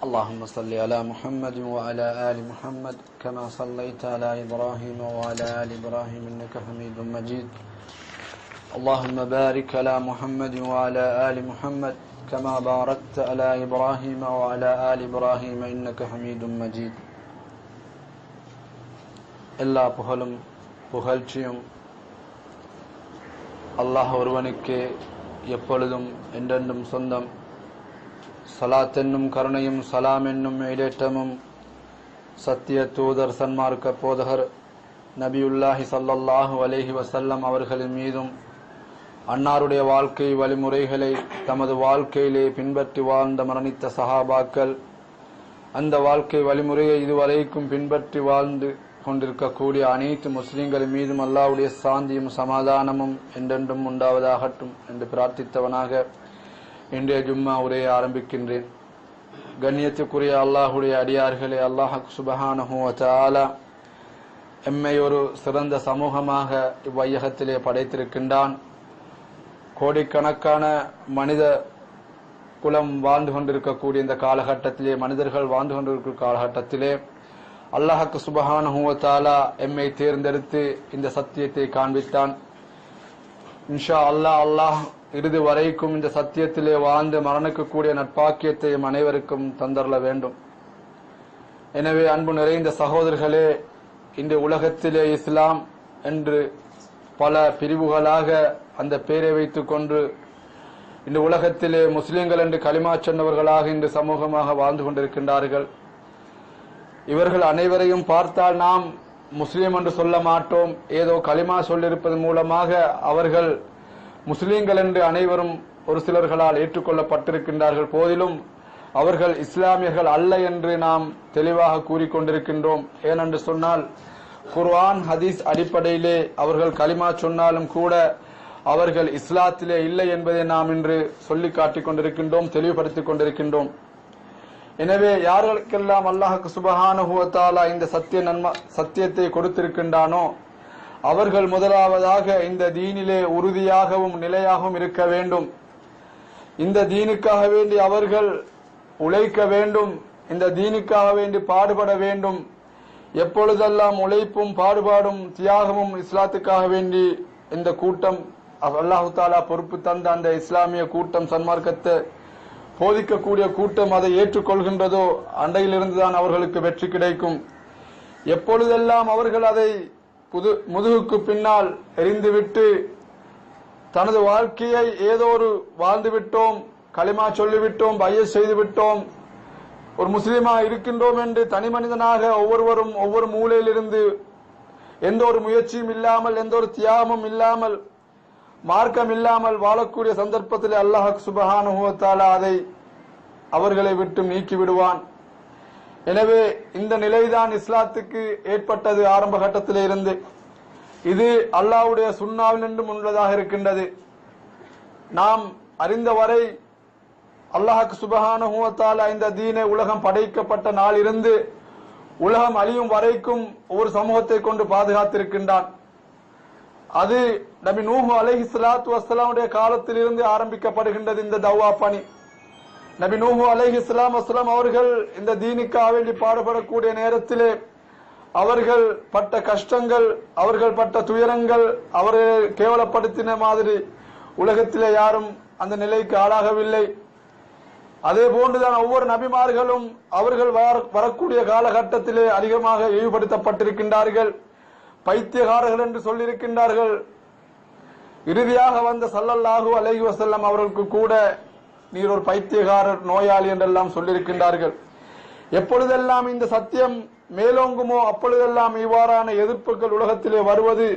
اللهم صل على محمد وعلى آل محمد كما صليت على إبراهيم وعلى آل إبراهيم إنك حميد مجيد. اللهم بارك على محمد وعلى آل محمد كما باركت على إبراهيم وعلى آل إبراهيم إنك حميد مجيد. எல்லா புகழும் புகழ்ச்சியும் அல்லாஹ் ஒருவனுக்கே எப்பொழுதும் என்றென்றும் சொந்தம். சலாத் என்னும் கருணையும் சலாம் என்னும் ஈடேற்றமும் சத்திய தூதர் சன்மார்க்க போதகர் நபியுல்லாஹி ஸல்லல்லாஹு அலைஹி வஸல்லம் அவர்களின் மீதும் அன்னாருடைய வாழ்க்கை வழிமுறைகளை தமது வாழ்க்கையிலே பின்பற்றி வாழ்ந்த மரணித்த சஹாபாக்கள், அந்த வாழ்க்கை வழிமுறையை இதுவரைக்கும் பின்பற்றி வாழ்ந்து கொண்டிருக்கக்கூடிய அனைத்து முஸ்லிம்களின் மீதும் அல்லாஹ்வுடைய சாந்தியும் சமாதானமும் என்றென்றும் உண்டாவதாகட்டும் என்று பிரார்த்தித்தவனாக இன்றைய ஜும்மா உரையை ஆரம்பிக்கின்றேன். கண்ணியத்துக்குரிய அல்லாஹுடைய அடியார்களே, அல்லாஹ் சுப்ஹானஹு வ தஆலா எம்மை ஒரு சிறந்த சமூகமாக இவ்வையகத்திலே படைத்திருக்கின்றான். கோடிக்கணக்கான மனித குலம் வாழ்ந்து கொண்டிருக்கக்கூடிய இந்த காலகட்டத்திலே, மனிதர்கள் வாழ்ந்து கொண்டிருக்கிற காலகட்டத்திலே அல்லாஹ் சுப்ஹானஹு வ தஆலா எம்மை தேர்ந்தெடுத்து இந்த சத்தியத்தை காண்பித்தான். இன்ஷா அல்லாஹ் இறுதி வரைக்கும் இந்த சத்தியத்திலே வாழ்ந்து மரணிக்கக்கூடிய நட்பாக்கியத்தை அனைவருக்கும் தந்தரல வேண்டும். எனவே அன்பு நிறைந்த சகோதரர்களே, இந்த உலகத்திலே இஸ்லாம் என்று பல பிரிவுகளாக அந்த பெயரை வைத்துக் கொண்டு இந்த உலகத்திலே முஸ்லிம்கள் என்று களிமா சொன்னவர்களாக இன்று சமூகமாக வாழ்ந்து கொண்டிருக்கின்றார்கள். இவர்கள் அனைவரையும் பார்த்தால் நாம் முஸ்லீம் என்று சொல்ல மாட்டோம். ஏதோ களிமா சொல்லிருப்பதன் மூலமாக அவர்கள் முஸ்லீம்கள் என்று அனைவரும் ஒரு சிலர்களால் ஏற்றுக்கொள்ளப்பட்டிருக்கின்றார்கள். போதிலும் அவர்கள் இஸ்லாமியர்கள் அல்ல என்று நாம் தெளிவாக கூறிக்கொண்டிருக்கின்றோம். ஏனென்று சொன்னால், குர்ஆன் ஹதீஸ் அடிப்படையிலே அவர்கள் களிமா சொன்னாலும் கூட அவர்கள் இஸ்லாத்திலே இல்லை என்பதை நாம் இன்று சொல்லி காட்டிக் கொண்டிருக்கின்றோம், தெளிவுபடுத்திக் கொண்டிருக்கின்றோம். எனவே யார்களுக்கெல்லாம் அல்லாஹ் சுப்ஹானஹு வ தஆலா இந்த சத்தியத்தை கொடுத்திருக்கின்றானோ அவர்கள் முதலாவதாக இந்த தீனிலே உறுதியாகவும் நிலையாகவும் இருக்க வேண்டும். இந்த தீனுக்காக வேண்டி அவர்கள் உழைக்க வேண்டும், இந்த தீனுக்காக வேண்டி பாடுபட வேண்டும். எப்பொழுதெல்லாம் உழைப்பும் பாடுபாடும் தியாகமும் இஸ்லாத்துக்காக வேண்டி இந்த கூட்டம் அல்லாஹ் தஆலா பொறுப்பு தந்த அந்த இஸ்லாமிய கூட்டம், சன்மார்க்கத்தை போதிக்கக்கூடிய கூட்டம் அதை ஏற்றுக்கொள்கின்றதோ அண்டையிலிருந்துதான் அவர்களுக்கு வெற்றி கிடைக்கும். எப்பொழுதெல்லாம் அவர்கள் அதை முதுகுக்கு பின்னால் எரிந்துவிட்டு தனது வாழ்க்கையை ஏதோ ஒரு வாழ்ந்துவிட்டோம், களிமா சொல்லிவிட்டோம், பையத் செய்துவிட்டோம், ஒரு முஸ்லிமா இருக்கின்றோம் என்று தனி மனிதனாக ஒவ்வொருவரும் ஒவ்வொரு மூலையிலிருந்து எந்த ஒரு முயற்சியும் இல்லாமல், எந்த ஒரு தியாகமும் இல்லாமல், மார்க்கம் இல்லாமல் வாழக்கூடிய சந்தர்ப்பத்தில் அல்லாஹ் சுப்ஹானஹு வ தஆலா அதை அவர்களை விட்டு நீக்கி விடுவான். எனவே இந்த நிலைதான் இஸ்லாத்துக்கு ஏற்பட்டது ஆரம்ப கட்டத்திலே இருந்து. இது அல்லாஹ்வுடைய சுன்னாவில் நின்றும் உள்ளதாக இருக்கின்றது. நாம் அறிந்தவரை அல்லாஹ் சுப்ஹானஹு வ தஆலா இந்த தீனை உலகம் படைக்கப்பட்ட நாளிலிருந்து உலகம் அழியும் வரைக்கும் ஒரு சமூகத்தை கொண்டு பாதுகாத்திருக்கின்றான். அது நபி நூஹ் அலைஹிஸ்ஸலாத்து வஸ்ஸலாமுடைய காலத்தில் இருந்து ஆரம்பிக்கப்படுகின்றது இந்த தவ்வா பணி. நபி நூஹ் அலைஹிஸ்ஸலாம் அவர்கள் இந்த தீனுக்காக வேண்டி பாடுபடக்கூடிய நேரத்திலே அவர்கள் பட்ட கஷ்டங்கள், அவர்கள் பட்ட துயரங்கள் அவர்களை கேவலப்படுத்தின மாதிரி உலகத்திலே யாரும் அந்த நிலைக்கு ஆளாகவில்லை. அதே போன்றுதான் ஒவ்வொரு நபிமார்களும் அவர்கள் வரக்கூடிய காலகட்டத்திலே அதிகமாக இழிவுபடுத்தப்பட்டிருக்கின்றார்கள், பைத்தியகாரர்கள் என்று சொல்லியிருக்கின்றார்கள். இறுதியாக வந்த ஸல்லல்லாஹு அலைஹி வஸல்லம் அவர்களுக்கு கூட நீர் ஒரு பைத்தியகாரர், நோயாளி என்றெல்லாம் சொல்லியிருக்கின்றார்கள். எப்பொழுதெல்லாம் இந்த சத்தியம் மேலோங்குமோ அப்பொழுதெல்லாம் இவ்வாறான எதிர்ப்புகள் உலகத்திலே வருவது,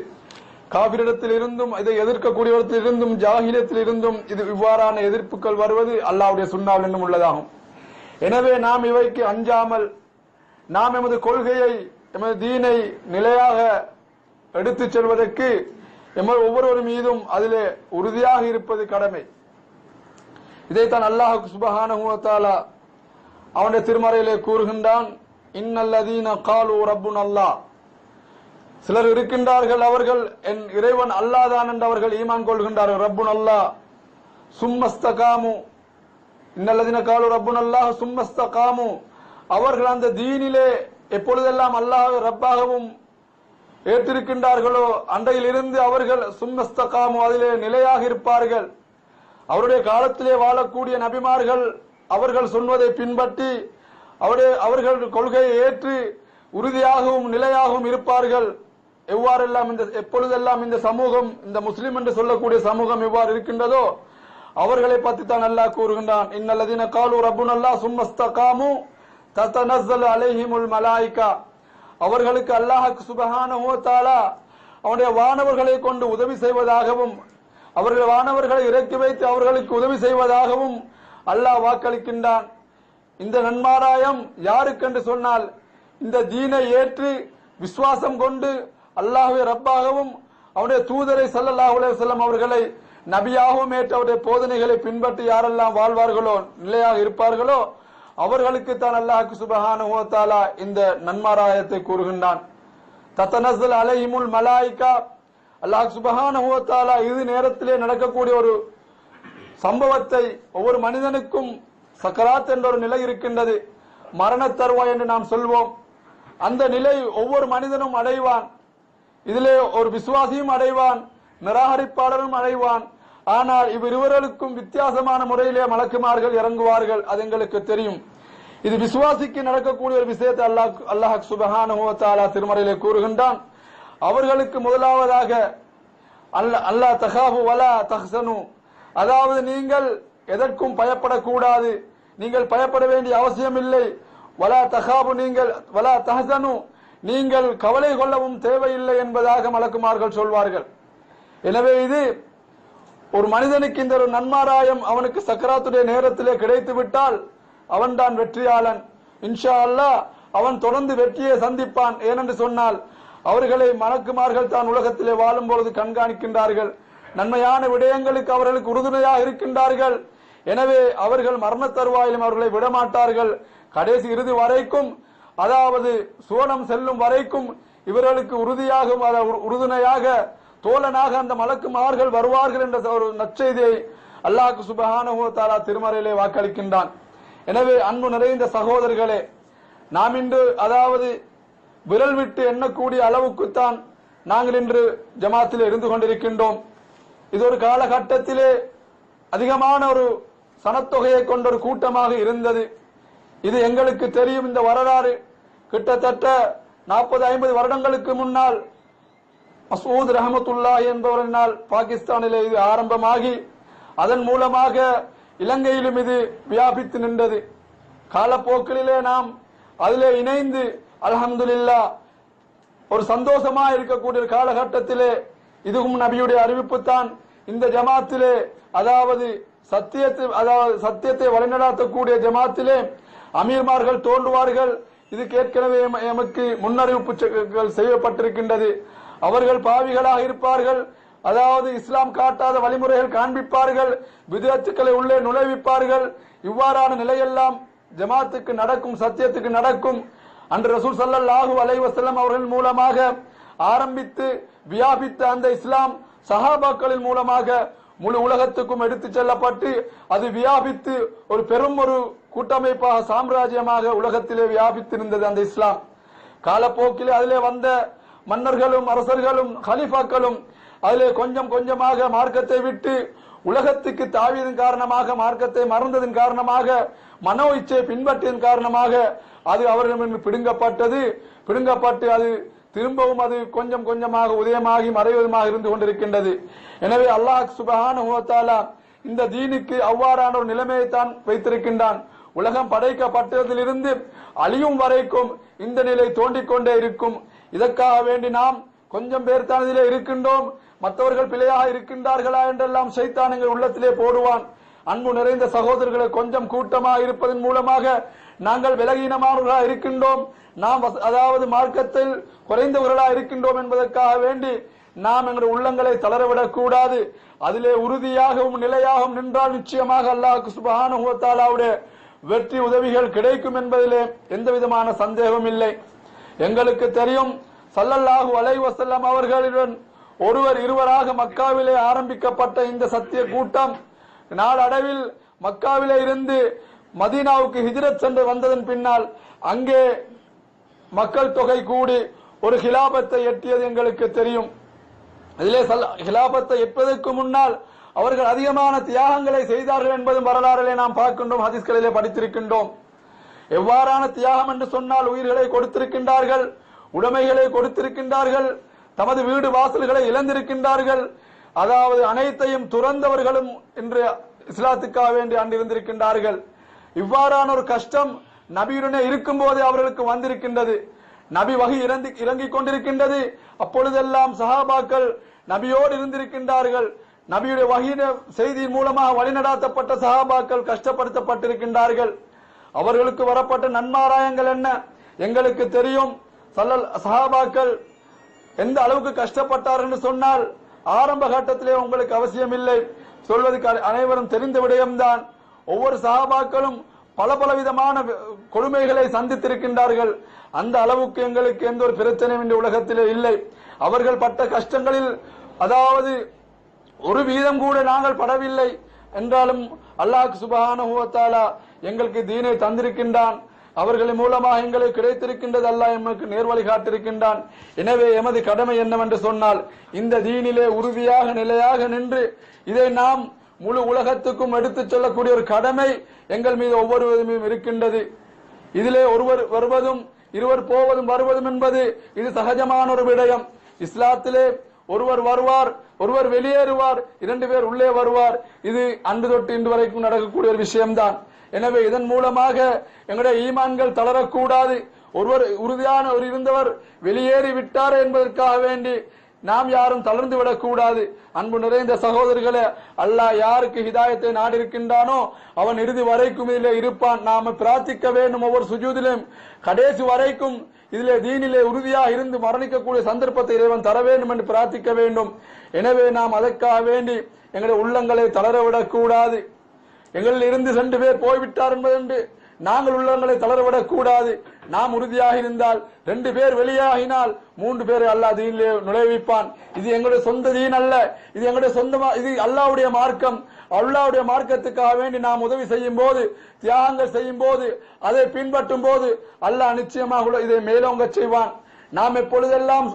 காபிரிடத்தில் இருந்தும் இதை எதிர்க்கக்கூடியவர்கள் இருந்தும் ஜாஹிலியத்தில் இருந்தும் இது இவ்வாறான எதிர்ப்புகள் வருவது அல்லாஹ்வுடைய சுன்னாவில் இன்னும் உள்ளதாகும். எனவே நாம் இவைக்கு அஞ்சாமல் நாம் எமது கொள்கையை, எமது தீனை நிலையாக எடுத்துச் செல்வதற்கு எமது ஒவ்வொருவர் மீதும் அதிலே உறுதியாக இருப்பது கடமை. இதைத்தான் அல்லாஹ் சுப்ஹானஹு வ தஆலா அவனுடைய திருமறையிலே கூறுகின்றான். இன்னல்லதீன காலு ரப்புனல்லாஹ், சிலர் இருக்கின்றார்கள் அவர்கள் என் இறைவன் அல்லாஹ் தான் என்று அவர்கள் ஈமான் கொள்கின்றார்கள். ரப்புனல்லாஹ் சும்மஸ்தகாமு, இன்னல்லதீன காலு ரப்புனல்லாஹ் சும்மஸ்தகாமு, அவர்கள் அந்த தீனிலே எப்பொழுதெல்லாம் அல்லாஹ் ரப்பாகவும் ஏற்றிருக்கின்றார்களோ அன்றையிலிருந்து அவர்கள் சும்மஸ்தகாமு, அதிலே நிலையாக இருப்பார்கள். அவருடைய காலத்திலே வாழக்கூடிய நபிமார்கள் அவர்கள் சொன்னதை பின்பற்றி அவர்கள் கொள்கையை ஏற்று உறுதியாகவும் நிலையாகவும் இருப்பார்கள். எவ்வாறெல்லாம் எப்பொழுதெல்லாம் இந்த சமூகம், இந்த முஸ்லிம் என்று சொல்லக்கூடிய சமூகம் எவ்வாறு இருக்கின்றதோ அவர்களை பற்றி தான் அல்லாஹ் கூறுகின்றான். இன்னல்லதீன காலு ரப்புனல்லாஹ் சும்மஸ்தகாமு தத்தனஸ்ஸலு அலைஹிமுல் மலாயிகா, அவர்களுக்கு அல்லாஹ் சுப்ஹானஹு வ தஆலா அவனுடைய வானவர்களை கொண்டு உதவி செய்வதாகவும் அவர்கள் வானவர்களை இறக்கி வைத்து அவர்களுக்கு உதவி செய்வதாகவும் அல்லாஹ் வாக்களிக்கின்றான். இந்த நன்மாராயம் யாருக்கென்று சொன்னால், இந்த தீனை ஏற்று விசுவாசம் கொண்டு அல்லாஹ்வை ரப்பாகவும் அவருடைய தூதரை ஸல்லல்லாஹு அலைஹி வஸல்லம் அவர்களை நபியாகவும் ஏற்று அவருடைய போதனைகளை பின்பற்றி யாரெல்லாம் வாழ்வார்களோ, நிலையாக இருப்பார்களோ அவர்களுக்கு தான் அல்லாஹ் சுப்ஹானஹு வ தஆலா இந்த நன்மாராயத்தை கூறுகின்றான். தத்தனஸ்ஸல் அலைஹிமுல் மலாயிகா, அல்லாஹ் சுப்ஹானஹு வ தஆலா இது நேரத்திலே நடக்கக்கூடிய ஒரு சம்பவத்தை, ஒவ்வொரு மனிதனுக்கும் சக்கராத் என்ற ஒரு நிலை இருக்கின்றது, மரண தருவாய் என்று நாம் சொல்வோம். அந்த நிலை ஒவ்வொரு மனிதனும் அடைவான். இதிலே ஒரு விசுவாசியும் அடைவான், நிராகரிப்பாளரும் அடைவான். ஆனால் இவ்விருவர்களுக்கும் வித்தியாசமான முறையிலே மலக்குமார்கள் இறங்குவார்கள். அது எங்களுக்கு தெரியும். இது விசுவாசிக்கு நடக்கக்கூடிய ஒரு விஷயத்தை அல்லாஹ் சுப்ஹானஹு வ தஆலா திருமறையிலே கூறுகின்றான். அவர்களுக்கு முதலாவதாக அல்லாஹ் தகாஃபு வலா தஹ்சனு, அதாவது நீங்கள் எதற்கும் பயப்படக்கூடாது, நீங்கள் பயப்பட வேண்டிய அவசியம் இல்லை. வலா தகாபு, நீங்கள் வலா தஹ்சனு, நீங்கள் கவலை கொள்ளவும் தேவையில்லை என்பதாக மலக்குமார்கள் சொல்வார்கள். எனவே இது ஒரு மனிதனுக்கு இந்த ஒரு நன்மாராயம் அவனுக்கு சக்கராத்துடைய நேரத்திலே கிடைத்து விட்டால் அவன் தான் வெற்றியாளன். இன்ஷா அல்லாஹ் அவன் தொடர்ந்து வெற்றியை சந்திப்பான். ஏனென்று சொன்னால் அவர்களை மலக்குமார்கள் தான் உலகத்திலே வாழும் பொழுது கண்காணிக்கின்றார்கள், நன்மையான விடயங்களுக்கு அவர்களுக்கு உறுதுணையாக இருக்கின்றார்கள். எனவே அவர்கள் மரண தருவாயிலும் அவர்களை விடமாட்டார்கள். கடைசி இறுதி வரைக்கும், அதாவது சுவனம் செல்லும் வரைக்கும் இவர்களுக்கு உறுதியாக உறுதுணையாக தோழனாக அந்த மலக்குமார்கள் வருவார்கள் என்ற ஒரு நற்செய்தியை அல்லாஹ் சுப்ஹானஹு வ தஆலா திருமறையிலே வாக்களிக்கின்றான். எனவே அன்பு நிறைந்த சகோதரர்களே, நாம் இன்று அதாவது விரல் விட்டு எண்ணக்கூடிய அளவுக்குத்தான் நாங்கள் இன்று ஜமாத்திலே இருந்து கொண்டிருக்கின்றோம். இது ஒரு காலகட்டத்திலே அதிகமான ஒரு சனத்தொகையை கொண்ட ஒரு கூட்டமாக இருந்தது. இது எங்களுக்கு தெரியும். இந்த வரலாறு கிட்டத்தட்ட 40-50 வருடங்களுக்கு முன்னால் மசூத் ரஹமத்துல்லாஹி என்பவரினால் பாகிஸ்தானிலே இது ஆரம்பமாகி அதன் மூலமாக இலங்கையிலும் இது வியாபித்து நின்றது. காலப்போக்கிலே நாம் அதிலே இணைந்து அல்ஹம்துலில்லாஹ் ஒரு சந்தோஷமா இருக்கக்கூடிய காலகட்டத்திலே இதுவும் நபியுடைய அறிவிப்பு தான். இந்த ஜமாத்திலே அதாவது சத்தியத்தை வழிநடாத்தக்கூடிய ஜமாத்திலே அமீர்மார்கள் தோன்றுவார்கள். இதுக்கு ஏற்கனவே எமக்கு முன்னறிவிப்புகள் செய்யப்பட்டிருக்கின்றது. அவர்கள் பாவிகளாக இருப்பார்கள், அதாவது இஸ்லாம் காட்டாத வழிமுறைகள் காண்பிப்பார்கள், விதத்துக்களை உள்ளே நுழைவிப்பார்கள். இவ்வாறான நிலையெல்லாம் ஜமாத்துக்கு நடக்கும், சத்தியத்துக்கு நடக்கும். அன்று ரசூல் ஸல்லல்லாஹு அலைஹி வஸல்லம் அவர்கள் மூலமாக ஆரம்பித்து வியாபித்த அந்த இஸ்லாம் சஹாபாக்களின் மூலமாக முழு உலகத்துக்கும் எடுத்து செல்லப்பட்டு அது வியாபித்து ஒரு பெரும் ஒரு கூட்டமைப்பாக சாம்ராஜ்யமாக உலகத்திலே வியாபித்திருந்தது அந்த இஸ்லாம். காலப்போக்கிலே அதிலே வந்த மன்னர்களும் அரசர்களும் ஹலீஃபாக்களும் அதிலே கொஞ்சம் கொஞ்சமாக மார்க்கத்தை விட்டு உலகத்துக்கு தாவியதன் காரணமாக, மார்க்கத்தை மறந்ததன் காரணமாக, மனோ இச்சையை பின்பற்றியதன் காரணமாக அது அவர்களிடம் பிடுங்கப்பட்டு அது திரும்பவும் அது கொஞ்சம் கொஞ்சமாக உதயமாகி மறைவதுமாக இருந்து கொண்டிருக்கின்றது. எனவே அல்லாஹ் சுப்ஹானஹு வ தஆலா இந்த தீனுக்கு அவ்வாறான ஒரு நிலைமையை தான் வைத்திருக்கின்றான். உலகம் படைக்கப்பட்டதிலிருந்து அழியும் வரைக்கும் இந்த நிலை தோண்டிக்கொண்டே இருக்கும். இதற்காக வேண்டி நாம் கொஞ்சம் பேர் தான் இதிலே இருக்கின்றோம், மற்றவர்கள் பிழையாக இருக்கின்றார்களா என்றெல்லாம் ஷைத்தான் எங்கள் உள்ளத்திலே போடுவான். அன்பு நிறைந்த சகோதரர்களை, கொஞ்சம் கூட்டமாக இருப்பதன் மூலமாக நாங்கள் விலகீனமானவர்களாக இருக்கின்றோம், நாம் அதாவது மார்க்கத்தில் குறைந்தவர்களாக இருக்கின்றோம் என்பதற்காக வேண்டி நாம் எங்களுடைய உள்ளங்களை தளரவிடக் கூடாது. அதிலே உறுதியாகவும் நிலையாகவும் நின்றால் நிச்சயமாக அல்லாஹ் சுப்ஹானஹு வ தஆலாவுடைய வெற்றி உதவிகள் கிடைக்கும் என்பதிலே எந்த விதமான சந்தேகமும் இல்லை. எங்களுக்கு தெரியும், ஸல்லல்லாஹு அலைஹி வஸல்லம் அவர்களுடன் ஒருவர் இருவராக மக்காவிலே ஆரம்பிக்கப்பட்ட இந்த சத்திய கூட்டம் நாளடைவில் மக்காவிலே இருந்து மதீனாவுக்கு ஹிஜ்ரத் சென்று வந்ததன் பின்னால் அங்கே மக்கள் தொகை கூடி ஒரு ஹிலாபத்தை எட்டியது எங்களுக்கு தெரியும். அதிலே ஹிலாபத்தை எட்டுவதற்கு முன்னால் அவர்கள் அதிகமான தியாகங்களை செய்தார்கள் என்பதும் வரலாறிலே நாம் பார்க்கின்றோம், ஹதீஸ்களிலே படித்திருக்கின்றோம். எவ்வாறான தியாகம் என்று சொன்னால் உயிர்களை கொடுத்திருக்கின்றார்கள், உடைமைகளை கொடுத்திருக்கின்றார்கள், தமது வீடு வாசல்களை இழந்திருக்கின்றார்கள். அதாவது அனைத்தையும் துறந்தவர்களும் இன்று இஸ்லாத்துக்காக வேண்டி அன்றிருந்திருக்கின்றார்கள். இவ்வாறான ஒரு கஷ்டம் நபியுடனே இருக்கும் போதே அவர்களுக்கு வந்திருக்கின்றது. நபி வகி இறங்கிக் கொண்டிருக்கின்றது. அப்பொழுதெல்லாம் சஹாபாக்கள் நபியோடு இருந்திருக்கின்றார்கள். நபியுடைய வகியின செய்தியின் மூலமாக வழிநடாத்தப்பட்ட சஹாபாக்கள் கஷ்டப்படுத்தப்பட்டிருக்கின்றார்கள். அவர்களுக்கு வரப்பட்ட நன்மாராயங்கள் என்ன எங்களுக்கு தெரியும். சஹாபாக்கள் எந்த அளவுக்கு கஷ்டப்பட்டார்கள் என்று சொன்னால் ஆரம்ப கட்டத்திலே உங்களுக்கு அவசியம் இல்லை, சொல்வதற்கு அனைவரும் தெரிந்த விடயம்தான். ஒவ்வொரு சஹாபாக்களும் பலவிதமான கொடுமைகளை சந்தித்திருக்கின்றார்கள். அந்த அளவுக்கு எங்களுக்கு எந்த ஒரு பிரச்சனையும் இந்த உலகத்திலே இல்லை. அவர்கள் பட்ட கஷ்டங்களில் அதாவது ஒரு வீதம் கூட நாங்கள் படவில்லை என்றாலும் அல்லாஹ் சுப்ஹானஹு வ தஆலா எங்களுக்கு தீனை தந்திருக்கின்றான். அவர்களின் மூலமாக எங்களுக்கு கிடைத்திருக்கின்றது. அல்லாஹ் எமக்கு நேர்வழி காட்டிருக்கின்றான். எனவே எமது கடமை என்னவென்று சொன்னால் இந்த தீனிலே உறுதியாக நிலையாக நின்று இதை நாம் முழு உலகத்துக்கும் எடுத்துச் சொல்லக்கூடிய ஒரு கடமை எங்கள் மீது ஒவ்வொருவரும் இருக்கின்றது. இதிலே ஒருவர் வருவதும் இருவர் போவதும் வருவதும் என்பது இது சகஜமான ஒரு விடயம். இஸ்லாத்திலே ஒருவர் வருவார், ஒருவர் வெளியேறுவார், 2 பேர் உள்ளே வருவார். இது அன்று தொட்டு இன்று வரைக்கும் நடக்கக்கூடிய ஒரு விஷயம்தான். எனவே இதன் மூலமாக எங்களுடைய ஈமான்கள் தளரக்கூடாது. ஒருவர் உறுதியான ஒரு இருந்தவர் வெளியேறி விட்டார் என்பதற்காக வேண்டி நாம் யாரும் தளர்ந்து விடக்கூடாது. அன்பு நிறைந்த சகோதரர்களே, அல்லாஹ் யாருக்கு ஹிதாயத்தை நாடிருக்கின்றானோ அவன் இறுதி வரைக்கும் இதிலே இருப்பான். நாம பிரார்த்திக்க வேண்டும், ஒவ்வொரு சுஜூதிலும் கடைசி வரைக்கும் இதிலே தீனிலே உறுதியாக இருந்து மரணிக்கக்கூடிய சந்தர்ப்பத்தை இறைவன் தர வேண்டும் என்று பிரார்த்திக்க வேண்டும். எனவே நாம் அதற்காக வேண்டி எங்களுடைய உள்ளங்களை தளரவிடக் கூடாது. எங்களில் இருந்து 2 பேர் போய்விட்டார் என்பதென்று நாங்கள் உள்ளங்களை தளரவிடக் கூடாது. நாம் உறுதியாக இருந்தால் 2 பேர் வெளியாகினால் 3 பேரை அல்லாஹ் தீனிலே நுழைவிப்பான். இது எங்களுடைய சொந்த தீன் அல்ல, இது எங்களுடைய சொந்தமா, இது அல்லாஹ்வுடைய மார்க்கம். அல்லாஹ்வுடைய மார்க்கத்துக்காக வேண்டி நாம் உதவி செய்யும் போது, தியாகங்கள் செய்யும் போது, அதை பின்பற்றும் போது அல்லாஹ் நிச்சயமாக இதை மேலோங்க செய்வான். நாம் எப்பொழுதெல்லாம்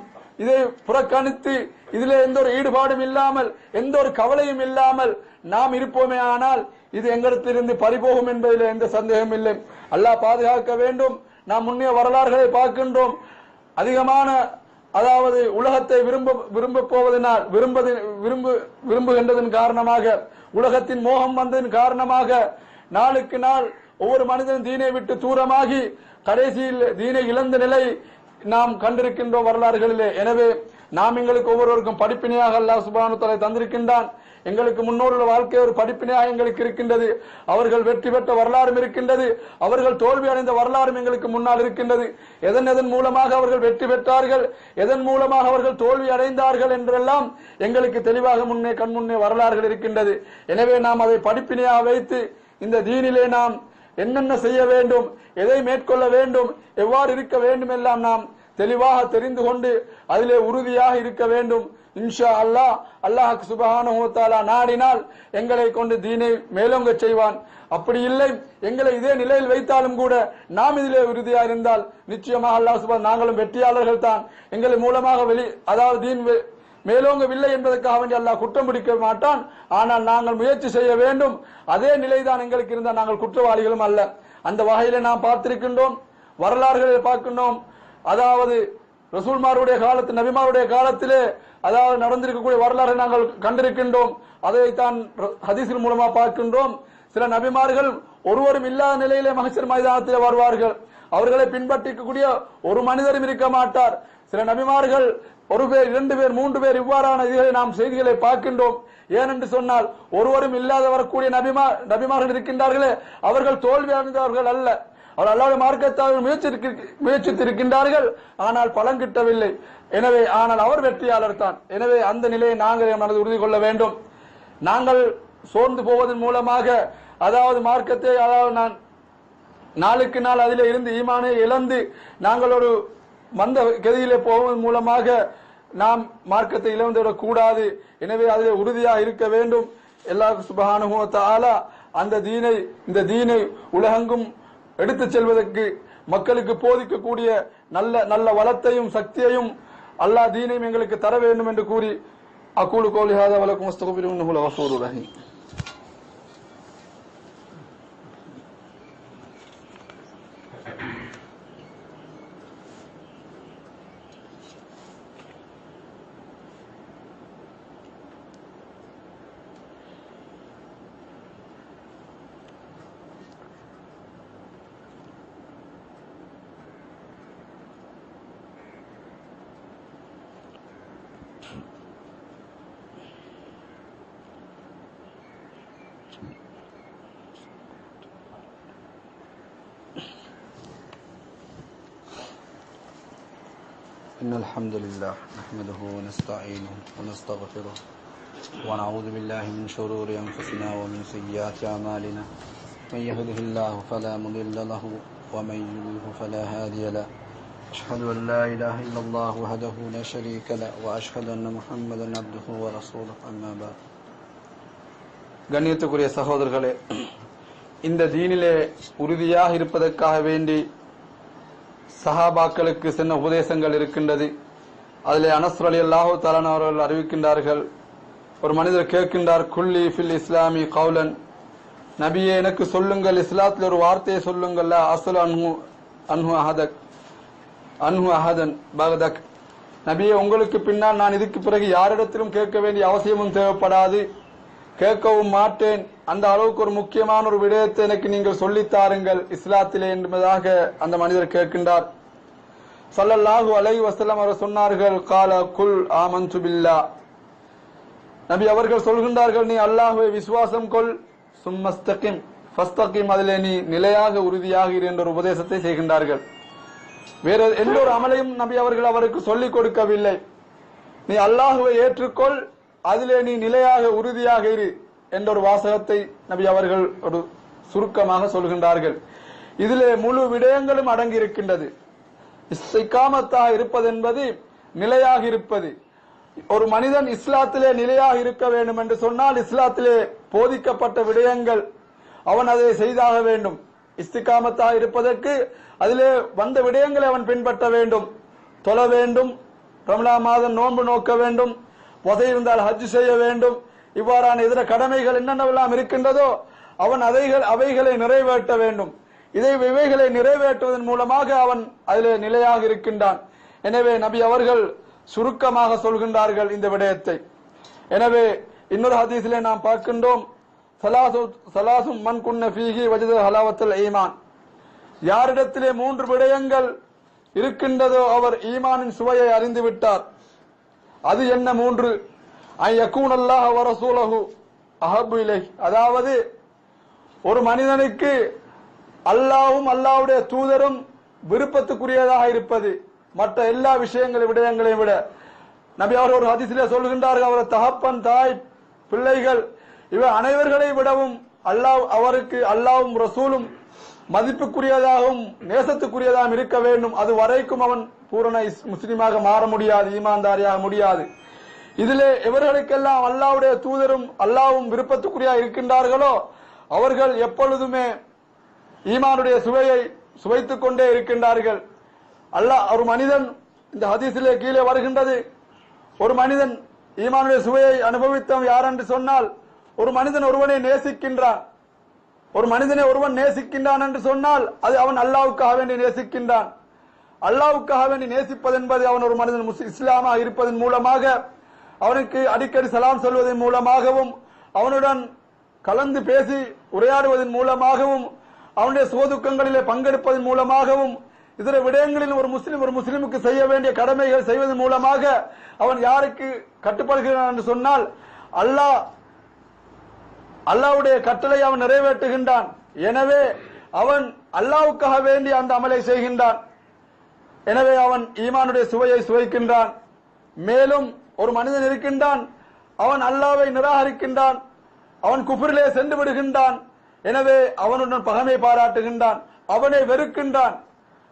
இதை புறக்கணித்து இதிலே எந்த ஒரு ஈடுபாடும் இல்லாமல் எந்த ஒரு கவலையும் இல்லாமல் நாம் இருப்போமே ஆனால் இது எங்களிடத்திலிருந்து பறிபோகும் என்பதில் எந்த சந்தேகம் இல்லை. அல்லாஹ் பாதுகாக்க வேண்டும். நாம் முன்னைய வரலாறுகளை பார்க்கின்றோம். அதிகமான அதாவது உலகத்தை விரும்ப போவதனால் விரும்புகின்றதன் காரணமாக, உலகத்தின் மோகம் வந்ததன் காரணமாக நாளுக்கு நாள் ஒவ்வொரு மனிதன் தீனை விட்டு தூரமாகி கடைசியில் தீனை இழந்த நிலை நாம் கண்டிருக்கின்றோம் வரலாறுகளிலே. எனவே நாம் எங்களுக்கு ஒவ்வொருவருக்கும் படிப்பினையாக அல்லாஹ் சுப்ஹானஹு வ தஆலா தந்திருக்கின்றான். எங்களுக்கு முன்னோருடைய வாழ்க்கை ஒரு படிப்பினையாக எங்களுக்கு இருக்கின்றது. அவர்கள் வெற்றி பெற்ற வரலாறும் இருக்கின்றது, அவர்கள் தோல்வி அடைந்த வரலாறும் எங்களுக்கு முன்னால் இருக்கின்றது. எதன் மூலமாக அவர்கள் வெற்றி பெற்றார்கள், எதன் மூலமாக அவர்கள் தோல்வி அடைந்தார்கள் என்றெல்லாம் எங்களுக்கு தெளிவாக கண்முன்னே வரலாறுகள் இருக்கின்றது. எனவே நாம் அதை படிப்பினையாக வைத்து இந்த தீனிலே நாம் என்னென்ன செய்ய வேண்டும், எதை மேற்கொள்ள வேண்டும், எவ்வாறு இருக்க வேண்டும் எல்லாம் நாம் தெளிவாக தெரிந்து கொண்டு அதிலே உறுதியாக இருக்க வேண்டும். இன்ஷா அல்லாஹ் அல்லாஹ் சுப்ஹானஹு வ தஆலா நாடினால் எங்களை கொண்டு தீனை மேலோங்க செய்வான். அப்படி இல்லை, எங்களை இதே நிலையில் வைத்தாலும் கூட நாம் இதிலே உறுதியாக இருந்தால் நிச்சயமாக அல்லாஹ் சுப்ஹானஹு நாங்களும் வெற்றியாளர்கள் தான். எங்களை மூலமாக அதாவது தீன் மேலோங்கவில்லை என்பதற்காக வேண்டி அல்லாஹ் குற்றம் பிடிக்க மாட்டான். ஆனால் நாங்கள் முயற்சி செய்ய வேண்டும். அதே நிலைதான் எங்களுக்கு இருந்தால் நாங்கள் குற்றவாளிகளும் அல்ல. அந்த வகையில நாம் பார்த்திருக்கின்றோம், வரலாறுகளை பார்க்கின்றோம். அதாவது ரசூல்மாருடைய காலத்தில், நபிமாருடைய காலத்திலே அதாவது நடந்திருக்கக்கூடிய வரலாறு நாங்கள் கண்டிருக்கின்றோம். அதைத்தான் ஹதீஸின் மூலமா பார்க்கின்றோம். சில நபிமார்கள் ஒருவரும் இல்லாத நிலையிலே மஹ்ஷர் மைதானத்திலே வருவார்கள். அவர்களை பின்பற்றிக்கக்கூடிய ஒரு மனிதரும் இருக்க மாட்டார். சில நபிமார்கள் 1 பேர், 2 பேர், 3 பேர் இவ்வாறான இதுகளை நாம் செய்திகளை பார்க்கின்றோம். ஏனென்று சொன்னால் ஒருவரும் இல்லாத வரக்கூடிய நபிமார்கள் இருக்கின்றார்களே, அவர்கள் தோல்வி அடைந்தவர்கள் அல்ல. அவர் அல்லாஹ்வுடைய மார்க்கத்தால் முயற்சித்திருக்கின்றார்கள், ஆனால் பலன் கிட்டவில்லை. எனவே ஆனால் அவர் வெற்றியாளர் தான். எனவே அந்த நிலையை நாங்கள் மனது உறுதி கொள்ள வேண்டும். நாங்கள் சோர்ந்து போவதன் மூலமாக அதாவது மார்க்கத்தை நாளுக்கு நாள் அதிலே இருந்து ஈமானை இழந்து நாங்கள் ஒரு மந்த கதியிலே போவதன் மூலமாக நாம் மார்க்கத்தை இழந்துவிடக் கூடாது. எனவே அதிலே உறுதியாக இருக்க வேண்டும். அல்லாஹ் சுப்ஹானஹு வ தஆலா இந்த தீனை உலகெங்கும் எடுத்துச் செல்வதற்கு மக்களுக்கு போதிக்கக்கூடிய நல்ல வளத்தையும் சக்தியையும் அல்லாஹ் தீனையும் எங்களுக்கு தர வேண்டும் என்று கூறி அகூலு கௌலி ஹாதா வலக்கும் அஸ்தக்ஃபிரு இன்னஹு லகஃபூருர் ரஹீம். إن الحمد لله نحمده ونستعينه ونستغفره ونعوذ بالله من شرور أنفسنا ومن سيئات أعمالنا من يهده الله فلا مضل له ومن يضلل فلا هادي له أشهد أن لا إله إلا الله وحده لا شريك له وأشهد أن محمدا عبده ورسوله أما بعد. கண்ணியத்துக்குரிய சகோதரர்களே, இந்த தீனிலே உறுதியாக இருப்பதற்காக வேண்டி சஹாபாக்களுக்கு சின்ன உபதேசங்கள் இருக்கின்றது. அதிலே அனஸ் ரலியல்லாஹு தஆலா அவர்கள் அறிவிக்கின்றார்கள், ஒரு மனிதர் கேட்கின்றார், குல்லி ஃபில் இஸ்லாமி கௌலன், நபியே எனக்கு சொல்லுங்கள், இஸ்லாத்தில் ஒரு வார்த்தையை சொல்லுங்கள், அஸ்ஸலு அன்ஹு அஹதன் பகதக், நபியே உங்களுக்கு பின்னால் நான் இதுக்கு பிறகு யாரிடத்திலும் கேட்க வேண்டிய அவசியமும் தேவைப்படாது, கேட்கவும் மாட்டேன், அந்த அளவுக்கு ஒரு முக்கியமான ஒரு விடயத்தை எனக்கு நீங்கள் சொல்லித்தாருங்கள் இஸ்லாத்திலே என்பதாக அந்த மனிதர் கேட்கின்றார். ஸல்லல்லாஹு அலைஹி வஸல்லம் அவர் சொன்னார்கள், கால குல் ஆமன்து பில்லாஹ், நபி அவர்கள் சொல்கின்றார்கள், நீ அல்லாஹ்வை விசுவாசம் கொள், சும்மஸ்தகிம் ஃபஸ்தகிம், அதிலே நீ நிலையாக உறுதியாக இரு என்ற ஒரு உபதேசத்தை செய்கின்றார்கள். வேற எந்த ஒரு அமலையும் நபி அவர்கள் அவருக்கு சொல்லிக் கொடுக்கவில்லை. நீ அல்லாஹ்வை ஏற்றுக்கொள், அதிலே நீ நிலையாக உறுதியாக இரு என்ற ஒரு வாசகத்தை நபி அவர்கள் ஒரு சுருக்கமாக சொல்கின்றார்கள். இதிலே முழு விடயங்களும் அடங்கி இருக்கின்றது. இஸ்திகாமத்தாக இருப்பது என்பது நிலையாக இருப்பது. ஒரு மனிதன் இஸ்லாத்திலே நிலையாக இருக்க வேண்டும் என்று சொன்னால் இஸ்லாத்திலே போதிக்கப்பட்ட விடயங்கள் அவன் அதை செய்தாக வேண்டும். இஸ்திகாமத்தாக இருப்பதற்கு அதிலே வந்த விடயங்களை அவன் பின்பற்ற வேண்டும். தொழ வேண்டும், ரமலான் மாதம் நோன்பு நோக்க வேண்டும், வசதி இருந்தால் ஹஜ் செய்ய வேண்டும், இவ்வாறான இதர கடமைகள் என்னென்னவெல்லாம் இருக்கின்றதோ அவன் அவைகளை நிறைவேற்ற வேண்டும். இவைகளை நிறைவேற்றுவதன் மூலமாக அவன் அதிலே நிலையாக இருக்கின்றான். எனவே நபி அவர்கள் சுருக்கமாக சொல்கின்றார்கள் இந்த விடயத்தை. எனவே இன்னொரு ஹதீஸிலே நாம் பார்க்கின்றோம், சலாசும் மன் குன்ன ஃபீஹி வஜத ஹலாவத்துல் ஈமான், யாரிடத்திலே 3 விடயங்கள் இருக்கின்றதோ அவர் ஈமானின் சுவையை அறிந்து விட்டார். அது என்ன 3? யகூனல்லாஹ வ ரசூலுஹு அஹப்பு இலைஹி, அதாவது ஒரு மனிதனுக்கு அல்லாஹ்வும் அல்லாஹ்வுடைய தூதரும் விருப்பத்துக்குரியதாக இருப்பது மற்ற எல்லா விடயங்களையும் விட. நபி அவர்கள் ஒரு ஹதீஸிலே சொல்கின்றார்கள், அவர் தகப்பன், தாய், பிள்ளைகள் இவை அனைவர்களை விடவும் அவருக்கு அல்லாஹ்வும் ரசூலும் மதிப்புக்குரியதாகவும் நேசத்துக்குரியதாகவும் இருக்க வேண்டும். அது வரைக்கும் அவன் பூரண முஸ்லிமாக மாற முடியாது, ஈமான்தாரியாக முடியாது. இதிலே எவர்களுக்கெல்லாம் அல்லாஹ்வுடைய தூதரும் அல்லாஹ்வும் விருப்பத்துக்குரியா இருக்கின்றார்களோ அவர்கள் எப்பொழுதுமே ஈமானுடைய சுவையை சுவைத்துக் கொண்டே இருக்கின்றார்கள். ஒரு மனிதன், இந்த ஹதீஸிலே கீழே வருகின்றது, ஒரு மனிதன் ஈமானுடைய சுவையை அனுபவித்தவன் யார் என்று சொன்னால், ஒரு மனிதன் ஒருவனை நேசிக்கின்றான். ஒரு மனிதனை ஒருவன் நேசிக்கின்றான் என்று சொன்னால் அது அவன் அல்லாஹ்வுக்காக வேண்டி நேசிக்கின்றான். அல்லாஹ்வுக்காக வேண்டி நேசிப்பது என்பது அவன் ஒரு மனிதன் இஸ்லாமாக இருப்பதன் மூலமாக, அவனுக்கு அடிக்கடி சலாம் சொல்வதன் மூலமாகவும், அவனுடன் கலந்து பேசி உரையாடுவதன் மூலமாகவும், அவனுடைய சுகதுக்கங்களிலே பங்கெடுப்பதன் மூலமாகவும், இதர விடயங்களில் ஒரு முஸ்லிமுக்கு செய்ய வேண்டிய கடமைகள் செய்வதன் மூலமாக அவன் யாருக்கு கட்டுப்படுகிறான் என்று சொன்னால் அல்லாஹ்வுடைய கட்டளை அவன் நிறைவேற்றுகின்றான். எனவே அவன் அல்லாஹ்வுக்காக வேண்டி அந்த அமலை செய்கின்றான். எனவே அவன் ஈமானுடைய சுவையை சுவைக்கின்றான். மேலும் ஒரு மனிதன் இருக்கின்றான், அவன் அல்லாஹ்வை நிராகரிக்கின்றான், அவன் குஃப்ரிலே சென்று விடுகின்றான். எனவே அவனுடன் பகைமை பாராட்டுகின்றான், அவனை வெறுக்கின்றான்.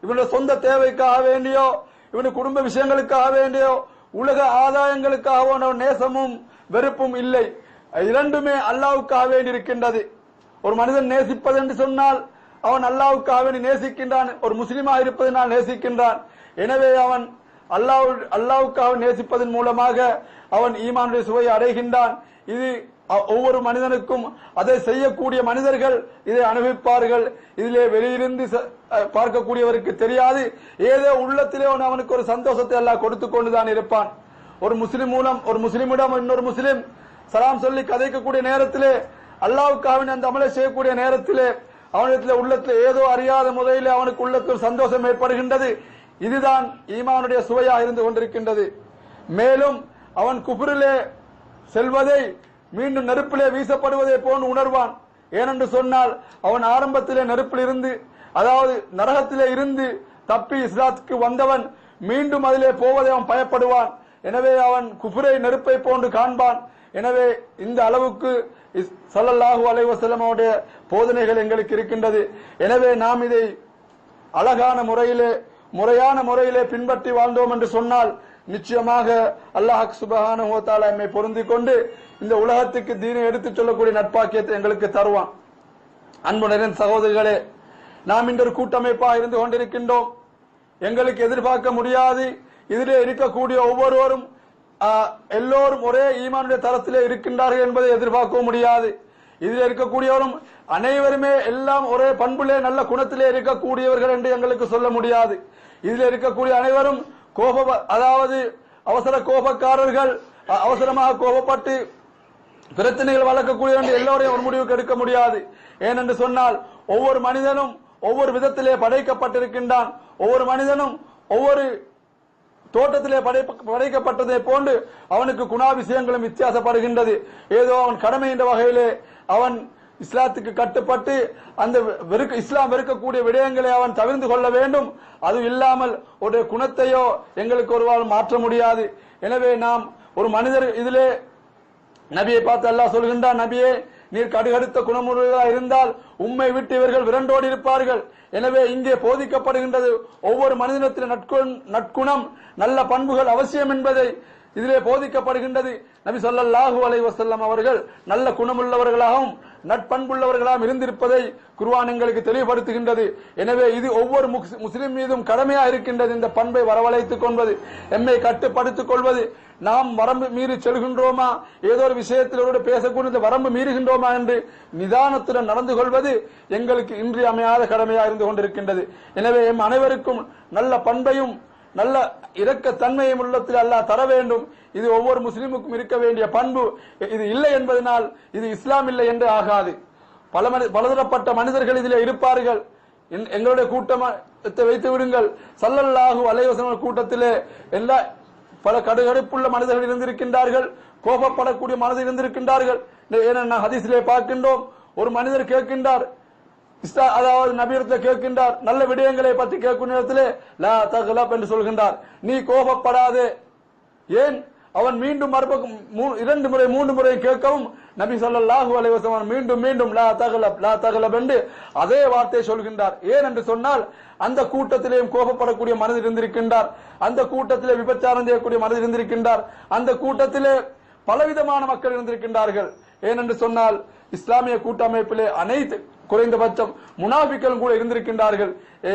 இவனுடைய சொந்த தேவைக்காக வேண்டியோ, இவனுடைய குடும்ப விஷயங்களுக்காக வேண்டியோ, உலக ஆதாயங்களுக்காக நேசமும் வெறுப்பும் இல்லை. இரண்டுமே அல்லாஹ்வுக்காக வேண்டி இருக்கின்றது. ஒரு மனிதன் நேசிப்பது என்று சொன்னால் அவன் அல்லாஹ்வுக்காக நேசிக்கின்றான், ஒரு முஸ்லிமாக இருப்பதனால் நேசிக்கின்றான். எனவே அவன் அல்லாஹ்வுக்காக நேசிப்பதன் மூலமாக அவன் ஈமானுடைய சுவையை அடைகின்றான். இது ஒவ்வொரு மனிதனுக்கும் அதை செய்யக்கூடிய மனிதர்கள் இதை அனுபவிப்பார்கள். இதிலே வெளியிலிருந்து பார்க்கக்கூடியவருக்கு தெரியாது. ஏதோ உள்ளத்திலே அவனுக்கு ஒரு சந்தோஷத்தை அல்லாஹ் கொடுத்து கொண்டுதான் இருப்பான். ஒரு முஸ்லிமிடம் இன்னொரு முஸ்லிம் சலாம் சொல்லி கதைக்கக்கூடிய நேரத்திலே, அல்லாஹ்வுக்காக அந்த அமலை செய்யக்கூடிய நேரத்திலே அவனிடத்தில் உள்ளத்தில் ஏதோ அறியாத முறையில் அவனுக்கு உள்ளத்தில் சந்தோஷம் ஏற்படுகின்றது. இதுதான் ஈமானுடைய சுவையாக இருந்து கொண்டிருக்கின்றது. மேலும் அவன் குஃப்ரிலே செல்வதை மீண்டும் நெருப்பிலே வீசப்படுவதை போன்று உணர்வான். ஏனென்று சொன்னால் அவன் ஆரம்பத்திலே நெருப்பில் இருந்து, அதாவது நரகத்திலே இருந்து தப்பி இஸ்லாத்துக்கு வந்தவன் மீண்டும் அதிலே போவதை அவன் பயப்படுவான். எனவே அவன் குஃப்ரை நெருப்பை போன்று காண்பான். எனவே இந்த அளவுக்கு ஸல்லல்லாஹு அலைஹி வஸல்லம் அவருடைய போதனைகள் எங்களுக்கு இருக்கின்றது. எனவே நாம் இதை அழகான முறையான முறையிலே பின்பற்றி வாழ்ந்தோம் என்று சொன்னால் நிச்சயமாக அல்லாஹ் சுப்ஹானஹு வ தஆலா நம்மை பொருந்திக் கொண்டு இந்த உலகத்துக்கு தீனை எடுத்துச் சொல்லக்கூடிய நட்பாக்கியத்தை எங்களுக்கு தருவான். அன்பு நிறைந்த சகோதரிகளே, நாம் இன்று கூட்டமைப்பாக இருந்து கொண்டிருக்கின்றோம். எங்களுக்கு எதிர்பார்க்க முடியாது. இதிலே இருக்கக்கூடிய ஒவ்வொருவரும் எல்லோரும் ஒரே ஈமானுடைய தரத்திலே இருக்கின்றார்கள் என்பதை எதிர்பார்க்கவும் முடியாது. இதில் இருக்கக்கூடியவரும் அனைவருமே எல்லாம் ஒரே பண்புலே நல்ல குணத்திலே இருக்கக்கூடியவர்கள் என்று எங்களுக்கு சொல்ல முடியாது. இதில் இருக்கக்கூடிய அனைவரும் அதாவது அவசர கோபக்காரர்கள், அவசரமாக கோபப்பட்டு பிரச்சனைகள் வளர்க்கக்கூடிய எல்லோரையும் ஒரு முடிவுக்கு எடுக்க முடியாது. ஏனென்று சொன்னால் ஒவ்வொரு மனிதனும் ஒவ்வொரு விதத்திலே படைக்கப்பட்டிருக்கின்றான். ஒவ்வொரு மனிதனும் ஒவ்வொரு தோட்டத்திலே படைக்கப்பட்டதை போன்று அவனுக்கு குணாபிஷயங்களும் வித்தியாசப்படுகின்றது. ஏதோ அவன் கடமை என்ற வகையிலே அவன் இஸ்லாத்துக்கு கட்டுப்பட்டு அந்த இஸ்லாம் வெறுக்கக்கூடிய விடயங்களை அவன் தவிர்த்து கொள்ள வேண்டும். அது இல்லாமல் ஒரு குணத்தையோ எங்களுக்கு ஒருவாறு மாற்ற முடியாது. எனவே நாம் ஒரு மனிதர் இதிலே நபியை பார்த்து அல்லாஹ் சொல்கின்றான், நபியே நீர் கடுகடுத்த குணமுறைகளாக இருந்தால் உம்மை விட்டு இவர்கள் விரண்டோடி இருப்பார்கள். எனவே இங்கே போதிக்கப்படுகின்றது ஒவ்வொரு மனிதனத்தில் நற்குணம் நல்ல பண்புகள் அவசியம் என்பதை இதிலே போதிக்கப்படுகின்றது. நபி ஸல்லல்லாஹு அலைஹி வஸல்லம் அவர்கள் நல்ல குணமுள்ளவர்களாகவும் நட்பண்புள்ளவர்களாகவும் இருந்திருப்பதை குர்ஆன் எங்களுக்கு தெளிவுபடுத்துகின்றது. எனவே இது ஒவ்வொரு முஸ்லிம் மீதும் கடமையாக இருக்கின்றது. இந்த பண்பை வரவழைத்துக் கொள்வது, எம்மை கட்டுப்படுத்திக் கொள்வது. நாம் வரம்பு மீறி செல்கின்றோமா, ஏதோ ஒரு விஷயத்தில் பேசக்கூடிய வரம்பு மீறுகின்றோமா என்று நிதானத்துடன் நடந்து கொள்வது எங்களுக்கு இன்றியமையாத கடமையாக இருந்து கொண்டிருக்கின்றது. எனவே எம் அனைவருக்கும் நல்ல பண்பையும் நல்ல இரக்க தன்மையும் உள்ளத்தில் அல்லாஹ் தர வேண்டும். இது ஒவ்வொரு முஸ்லிமுக்கும் இருக்க வேண்டிய பண்பு. இது இல்லை என்பதனால் இது இஸ்லாம் இல்லை என்று ஆகாது. பலதரப்பட்ட மனிதர்கள் இதிலே இருப்பார்கள். எங்களுடைய கூட்டத்தை வைத்து விடுங்கள். ஸல்லல்லாஹு அலைஹி வஸல்லம் கூட்டத்திலே எல்லா பல கடுகடுப்புள்ள மனிதர்கள் இருந்திருக்கின்றார்கள், கோபப்படக்கூடிய மனிதர்கள் இருந்திருக்கின்றார்கள். ஏன்னா ஹதீஸிலே பார்க்கின்றோம், ஒரு மனிதர் கேட்கின்றார், அதாவது நபியிடத்தில் கேட்கின்றார், நல்ல விடயங்களை பற்றி கேட்கும் நேரத்திலே லா தக்லப் என்று சொல்கின்றார், நீ கோபப்படாதே. ஏன்? அவன் மீண்டும் இரண்டு முறை மூன்று முறை கேட்கவும் நபி ஸல்லல்லாஹு அலைஹி வஸல்லம் மீண்டும் லா தக்லப் என்று அதே வார்த்தை சொல்கின்றார். ஏன் என்று சொன்னால் அந்த கூட்டத்திலேயும் கோபப்படக்கூடிய மனிதர் இருந்திருக்கின்றார், அந்த கூட்டத்திலே விபச்சாரம் செய்யக்கூடிய மனிதர் இருந்திருக்கின்றார், அந்த கூட்டத்திலே பலவிதமான மக்கள் இருந்திருக்கின்றார்கள். ஏனென்று சொன்னால் இஸ்லாமிய கூட்டமைப்பிலே அனைத்து குறைந்தபட்சம் முனாஃபிக்களும் கூட இருந்திருக்கின்றார்கள்.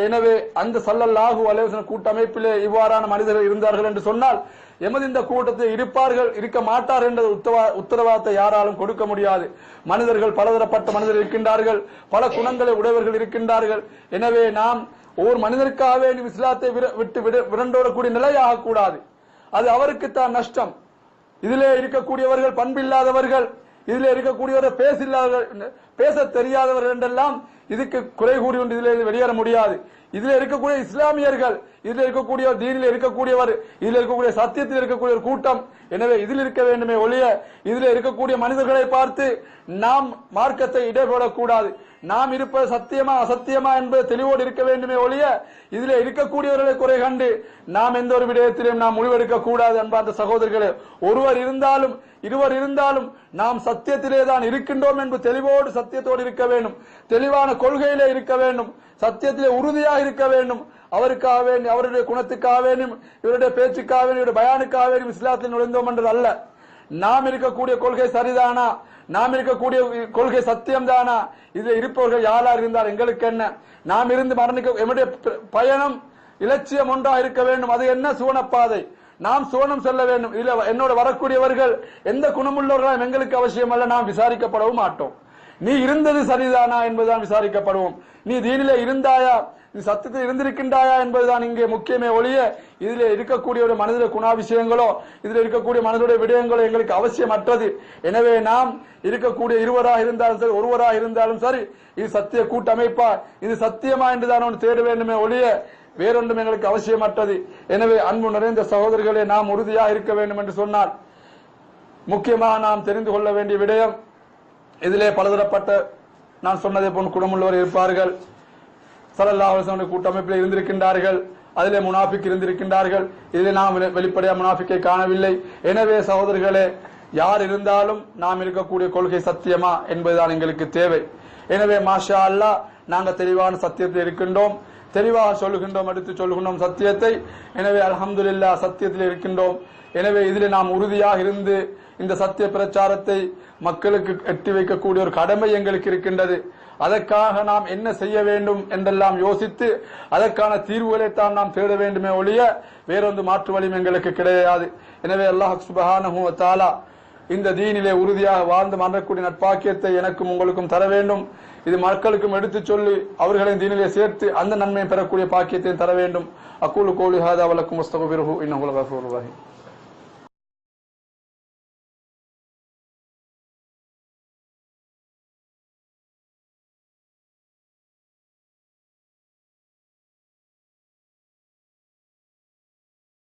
எனவே அந்த ஸல்லல்லாஹு அலைஹி வஸல்லம் கூட்டமைப்பிலே இவ்வாறான மனிதர்கள் இருந்தார்கள் என்று சொன்னால் எமது இந்த கூட்டத்தில் இருக்க மாட்டார் என்ற உத்தரவாதத்தை யாராலும் கொடுக்க முடியாது. மனிதர்கள் பலதரப்பட்ட மனிதர்கள் இருக்கின்றார்கள், பல குணங்களை உடையவர்கள் இருக்கின்றார்கள். எனவே நாம் ஒவ்வொரு மனிதருக்காகவே இஸ்லாத்தை விட்டு விரண்டோடக்கூடிய நிலையாக கூடாது. அது அவருக்குத்தான் நஷ்டம். இதிலே இருக்கக்கூடியவர்கள் பண்பில்லாதவர்கள், இதிலே இருக்கக்கூடியவர்கள் பேச தெரியாதவர்கள் என்றெல்லாம் இதுக்கு குறை கூறி கொண்டு இதில் வெளியேற முடியாது. இதில் இருக்கக்கூடிய இஸ்லாமியர்கள், இதில் இருக்கக்கூடிய தீனில் இருக்கக்கூடியவர், இதில் இருக்கக்கூடிய சத்தியத்தில் இருக்கக்கூடிய ஒரு கூட்டம். எனவே இதில் இருக்க வேண்டுமே ஒழிய இதில் இருக்கக்கூடிய மனிதர்களை பார்த்து நாம் மார்க்கத்தை இடைபோடக்கூடாது. நாம் இருப்பது சத்தியமா அசத்தியமா என்பது தெளிவோடு இருக்க வேண்டுமே ஒழிய இதில் இருக்கக்கூடியவர்களை குறை கண்டு நாம் எந்த ஒரு விடயத்திலும் நாம் முடிவெடுக்க கூடாது. அன்பார்ந்த சகோதரர்களே, ஒருவர் இருந்தாலும் இருவர் இருந்தாலும் நாம் சத்தியத்திலே தான் இருக்கின்றோம் என்பது தெளிவோடு சத்தியத்தோடு இருக்க வேண்டும், தெளிவான கொள்கையிலே இருக்க வேண்டும், சத்தியத்திலே உறுதியாக இருக்க வேண்டும். அவருக்காக வேண்டி, அவருடைய குணத்துக்காக வேண்டும், இவருடைய பேச்சுக்காக வேண்டும், இவருடைய பயானுக்காக வேண்டும் இஸ்லாத்தில் நுழைந்தோம் என்றது அல்ல. நாம் இருக்கக்கூடிய கொள்கை சரிதானா, நாம் இருக்கக்கூடிய கொள்கை சத்தியம்தானா? இதுல இருப்பவர்கள் யாராக இருந்தால் எங்களுக்கு என்ன? நாம் இருந்து மரணிக்க எம்முடைய பயணம் இலட்சியம் ஒன்றாக இருக்க வேண்டும். அது என்ன? சுவனப்பாதை. நாம் சுவனம் செல்ல வேண்டும். இதுல என்னோட வரக்கூடியவர்கள் எந்த குணமுள்ளவர்களும் எங்களுக்கு அவசியம் அல்ல. நாம் விசாரிக்கப்படவும் மாட்டோம். நீ இருந்தது சரிதானா என்பதுதான் விசாரிக்கப்படுவோம். நீ தீனிலே இருந்தாயா, நீ சத்தியத்தில் இருந்திருக்கின்றாயா என்பதுதான் இங்கே முக்கியமே ஒழிய இதுல இருக்கக்கூடிய ஒரு மனித குணாபிஷயங்களோ இதுல இருக்கக்கூடிய மனிதனுடைய விடயங்களோ எங்களுக்கு அவசியமற்றது. எனவே நாம் இருக்கக்கூடிய இருவராக இருந்தாலும் சரி, ஒருவராக இருந்தாலும் சரி, இது சத்திய கூட்டமைப்பா, இது சத்தியமா என்றுதான் ஒன்று தேட வேண்டுமே ஒழிய வேறொன்றும் எங்களுக்கு அவசியமற்றது. எனவே அன்பு நிறைந்த சகோதரர்களே, நாம் உறுதியாக இருக்க வேண்டும் என்று சொன்னால் முக்கியமாக நாம் தெரிந்து கொள்ள வேண்டிய விடயம், இதிலே பலதரப்பட்ட நான் சொன்னதை போன்ற குணமுள்ளவர் இருப்பார்கள். ஸல்லல்லாஹு அலைஹி வஸல்லம் கூட்டமைப்பில் இருந்திருக்கின்றார்கள். அதிலே முனாஃபிக் இருந்திருக்கின்றார்கள். இதிலே நாம் வெளிப்படையாக முனாஃபிக்கை காணவில்லை. எனவே சகோதரர்களே, யார் இருந்தாலும் நாம் இருக்கக்கூடிய கொள்கை சத்தியமா என்பதுதான் எங்களுக்கு தேவை. எனவே மாஷா அல்லாஹ் நாங்கள் தெளிவான சத்தியத்தில் இருக்கின்றோம், தெளிவாக சொல்லுகின்றோம், எடுத்து சொல்லுகின்றோம் சத்தியத்தை. எனவே அல்ஹம்துலில்லாஹ் சத்தியத்தில் இருக்கின்றோம். எனவே இதில் நாம் உறுதியாக இருந்து இந்த சத்திய பிரச்சாரத்தை மக்களுக்கு எட்டி வைக்கக்கூடிய ஒரு கடமை எங்களுக்கு இருக்கின்றது. அதற்காக நாம் என்ன செய்ய வேண்டும் என்றெல்லாம் யோசித்து அதற்கான தீர்வுகளைத்தான் நாம் தேட வேண்டுமே ஒழிய வேறொன்று மாற்று வழியும் எங்களுக்கு கிடையாது. எனவே அல்லாஹ் சுப்ஹானஹு வ தஆலா இந்த தீனிலே உறுதியாக வாழ்ந்து மறக்கக்கூடிய நட்பாக்கியத்தை எனக்கும் உங்களுக்கும் தர வேண்டும். இது மக்களுக்கும் எடுத்து சொல்லி அவர்களின் தீனிலே சேர்த்து அந்த நன்மையை பெறக்கூடிய பாக்கியத்தையும் தர வேண்டும். அக்கூலு கௌலி ஹாதா வலக்கும் அஸ்தக்ஃபிருஹு இன்னஹு லகஃபூருர் ரஹீம்.